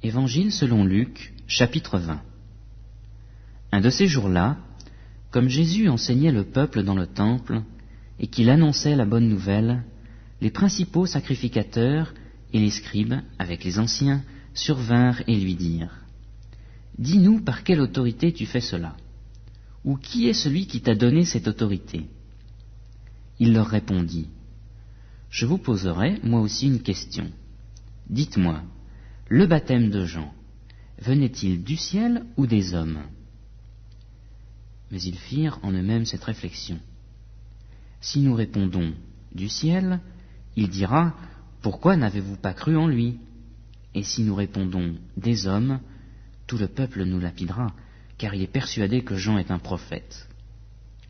Évangile selon Luc, chapitre 20. Un de ces jours-là, comme Jésus enseignait le peuple dans le temple et qu'il annonçait la bonne nouvelle, les principaux sacrificateurs et les scribes, avec les anciens, survinrent et lui dirent : « Dis-nous par quelle autorité tu fais cela ? Ou qui est celui qui t'a donné cette autorité ?» Il leur répondit : « Je vous poserai, moi aussi, une question. Dites-moi, le baptême de Jean, venait-il du ciel ou des hommes ? » Mais ils firent en eux-mêmes cette réflexion. Si nous répondons du ciel, il dira : pourquoi n'avez-vous pas cru en lui ? Et si nous répondons des hommes, tout le peuple nous lapidera, car il est persuadé que Jean est un prophète.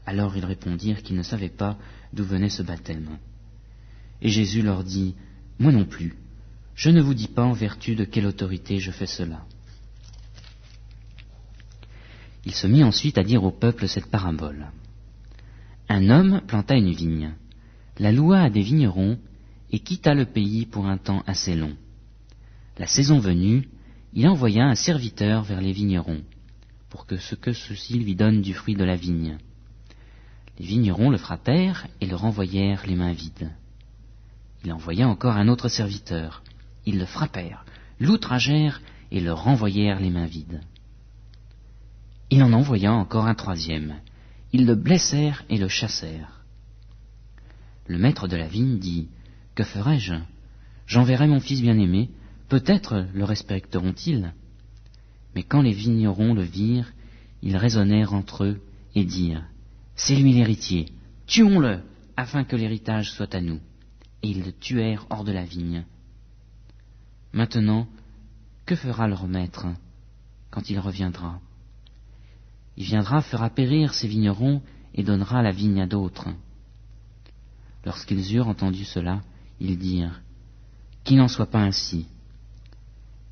Alors ils répondirent qu'ils ne savaient pas d'où venait ce baptême. Et Jésus leur dit : moi non plus, je ne vous dis pas en vertu de quelle autorité je fais cela. Il se mit ensuite à dire au peuple cette parabole. Un homme planta une vigne, la loua à des vignerons et quitta le pays pour un temps assez long. La saison venue, il envoya un serviteur vers les vignerons, pour que ceux-ci lui donnent du fruit de la vigne. Les vignerons le frappèrent et le renvoyèrent les mains vides. Il envoya encore un autre serviteur. Ils le frappèrent, l'outragèrent et le renvoyèrent les mains vides. Il en envoya encore un troisième. Ils le blessèrent et le chassèrent. Le maître de la vigne dit : « Que ferai-je ? J'enverrai mon fils bien-aimé, peut-être le respecteront-ils. » Mais quand les vignerons le virent, ils raisonnèrent entre eux et dirent : « C'est lui l'héritier, tuons-le, afin que l'héritage soit à nous. » Et ils le tuèrent hors de la vigne. Maintenant, que fera leur maître quand il reviendra ? Il viendra, fera périr ces vignerons et donnera la vigne à d'autres. Lorsqu'ils eurent entendu cela, ils dirent : « Qu'il n'en soit pas ainsi. »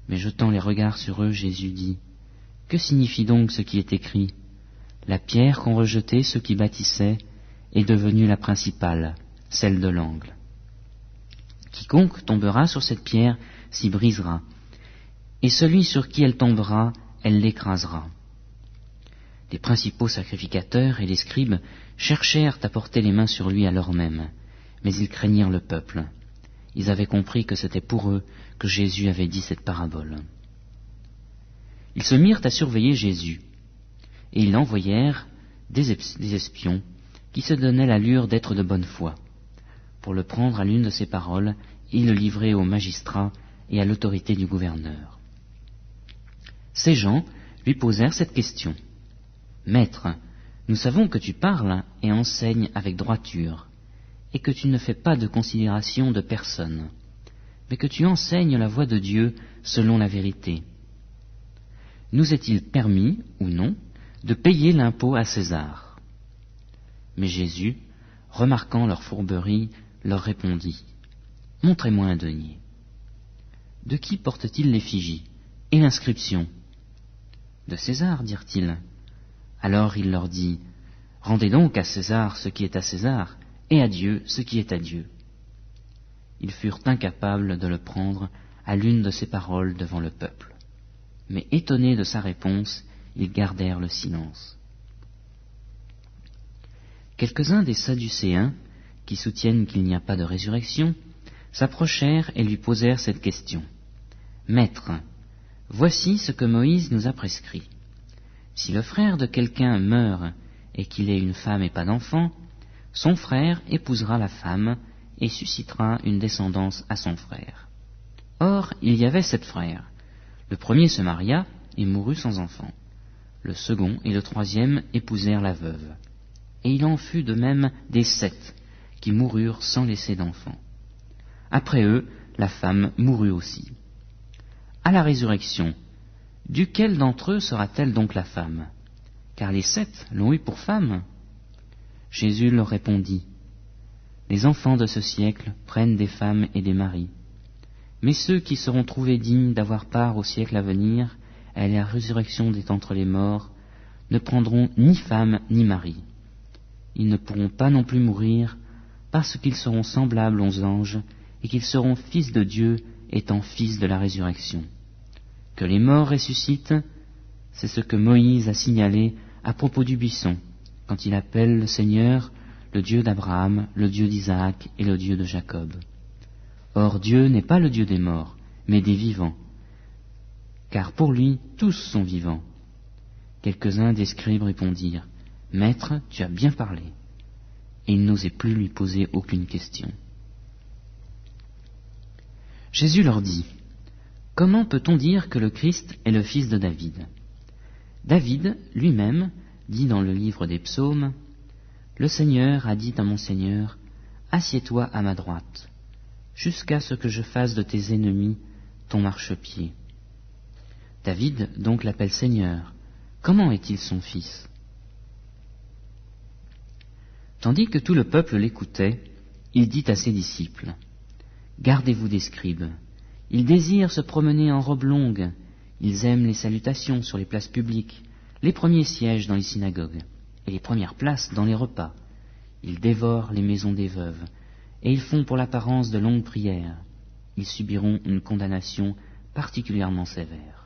Mais jetant les regards sur eux, Jésus dit : « Que signifie donc ce qui est écrit ? La pierre qu'ont rejetée ceux qui bâtissaient est devenue la principale, celle de l'angle. Quiconque tombera sur cette pierre s'y brisera, et celui sur qui elle tombera, elle l'écrasera. » Les principaux sacrificateurs et les scribes cherchèrent à porter les mains sur lui à l'heure même, mais ils craignirent le peuple. Ils avaient compris que c'était pour eux que Jésus avait dit cette parabole. Ils se mirent à surveiller Jésus, et ils envoyèrent des espions qui se donnaient l'allure d'être de bonne foi, pour le prendre à l'une de ses paroles et le livrer aux magistrats et à l'autorité du gouverneur. Ces gens lui posèrent cette question : « Maître, nous savons que tu parles et enseignes avec droiture, et que tu ne fais pas de considération de personne, mais que tu enseignes la voie de Dieu selon la vérité. Nous est-il permis, ou non, de payer l'impôt à César ? » Mais Jésus, remarquant leur fourberie, leur répondit : « Montrez-moi un denier. » « De qui porte-t-il l'effigie et l'inscription ? » ?»« De César, dirent-ils. » Alors il leur dit : « Rendez donc à César ce qui est à César, et à Dieu ce qui est à Dieu. » Ils furent incapables de le prendre à l'une de ses paroles devant le peuple. Mais étonnés de sa réponse, ils gardèrent le silence. Quelques-uns des Sadducéens, qui soutiennent qu'il n'y a pas de résurrection, s'approchèrent et lui posèrent cette question : « Maître, voici ce que Moïse nous a prescrit. Si le frère de quelqu'un meurt et qu'il ait une femme et pas d'enfant, son frère épousera la femme et suscitera une descendance à son frère. Or, il y avait 7 frères. Le premier se maria et mourut sans enfant. Le second et le troisième épousèrent la veuve. Et il en fut de même des 7 qui moururent sans laisser d'enfant. Après eux, la femme mourut aussi. À la résurrection, duquel d'entre eux sera-t-elle donc la femme ? Car les 7 l'ont eue pour femme. » Jésus leur répondit : « Les enfants de ce siècle prennent des femmes et des maris. Mais ceux qui seront trouvés dignes d'avoir part au siècle à venir, à la résurrection d'entre les morts, ne prendront ni femme ni mari. Ils ne pourront pas non plus mourir, parce qu'ils seront semblables aux anges, et qu'ils seront fils de Dieu, étant fils de la résurrection. Que les morts ressuscitent, c'est ce que Moïse a signalé à propos du buisson, quand il appelle le Seigneur le Dieu d'Abraham, le Dieu d'Isaac et le Dieu de Jacob. Or Dieu n'est pas le Dieu des morts, mais des vivants, car pour lui tous sont vivants. Quelques-uns des scribes répondirent, « Maître, tu as bien parlé. » Et ils n'osaient plus lui poser aucune question. Jésus leur dit, « Comment peut-on dire que le Christ est le fils de David ? David lui-même dit dans le livre des psaumes, « Le Seigneur a dit à mon Seigneur, assieds-toi à ma droite, jusqu'à ce que je fasse de tes ennemis ton marchepied. » David donc l'appelle Seigneur. Comment est-il son fils ? Tandis que tout le peuple l'écoutait, il dit à ses disciples, « Gardez-vous des scribes. Ils désirent se promener en robe longue. Ils aiment les salutations sur les places publiques, les premiers sièges dans les synagogues et les premières places dans les repas. Ils dévorent les maisons des veuves et ils font pour l'apparence de longues prières. Ils subiront une condamnation particulièrement sévère. »